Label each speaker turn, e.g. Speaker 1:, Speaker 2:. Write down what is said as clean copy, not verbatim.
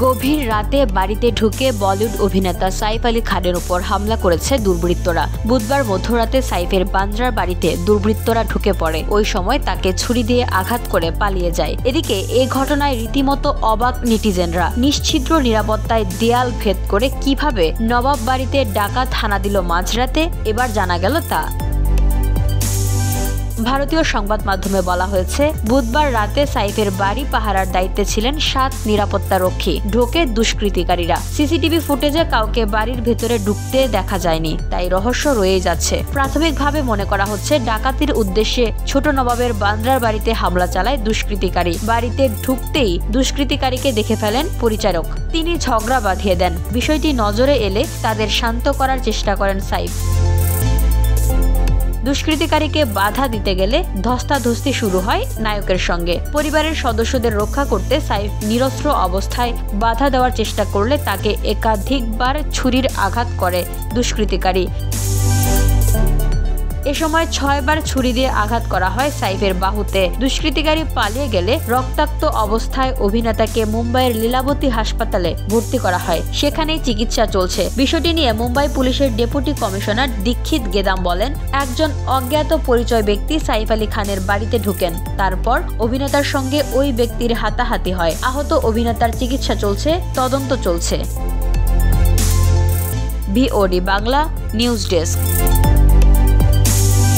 Speaker 1: গভীর রাতে বাড়িতে ঢুকে বলিউড অভিনেতা সাইফ আলী খানের উপর হামলা করেছে দুর্বৃত্তরা। বুধবার মধ্যরাতে সাইফের বান্দ্রার বাড়িতে দুর্বৃত্তরা ঢুকে পড়ে। ওই সময় তাকে ছুরি দিয়ে আঘাত করে পালিয়ে যায়। এদিকে এ ঘটনায় রীতিমতো অবাক নেটিজেনরা। নিশ্ছিদ্র নিরাপত্তায় দেয়াল ভেদ করে কিভাবে নবাব বাড়িতে ডাকাত হানা দিল মাঝরাতে, এবার জানা গেল তা। ভারতীয় সংবাদ মাধ্যমে বলা হয়েছে, বুধবার রাতে সাইফের বাড়ি পাহারার দায়িত্বে ছিলেন 7 নিরাপত্তা রক্ষী। ঢোকে দুষ্কৃতিকারীরা। সিসিটিভি ফুটেজে কাউকে বাড়ির ভেতরে ঢুকতে দেখা যায়নি, তাই রহস্য রয়ে যাচ্ছে। প্রাথমিকভাবে মনে করা হচ্ছে ডাকাতির উদ্দেশ্যে ছোট নবাবের বান্দ্রার বাড়িতে হামলা চালায় দুষ্কৃতিকারী। বাড়িতে ঢুকতেই দুষ্কৃতিকারীকে দেখে ফেলেন পরিচারক। তিনি ঝগড়া বাঁধিয়ে দেন। বিষয়টি নজরে এলে তাদের শান্ত করার চেষ্টা করেন সাইফ। দুষ্কৃতিকারীকে বাধা দিতে গেলে ধস্তাধস্তি শুরু হয় নায়কের সঙ্গে। পরিবারের সদস্যদের রক্ষা করতে সাইফ নিরস্ত্র অবস্থায় বাধা দেওয়ার চেষ্টা করলে তাকে একাধিকবার ছুরির আঘাত করে দুষ্কৃতিকারী। এ সময় 6 বার ছুরি দিয়ে আঘাত করা হয় সাইফের বাহুতে। দুষ্কৃতিকারী পালিয়ে গেলে রক্তাক্ত অবস্থায় অভিনেতাকে মুম্বাইয়ের লীলাবতী হাসপাতালে ভর্তি করা হয়। সেখানেই চিকিৎসা চলছে। বিষয়টি নিয়ে মুম্বাই পুলিশের ডেপুটি কমিশনার দীক্ষিত গেদাম বলেন, একজন অজ্ঞাত পরিচয় ব্যক্তি সাইফ আলী খানের বাড়িতে ঢুকেন। তারপর অভিনেতার সঙ্গে ওই ব্যক্তির হাতাহাতি হয়। আহত অভিনেতার চিকিৎসা চলছে, তদন্ত চলছে। VOD Bangla news desk.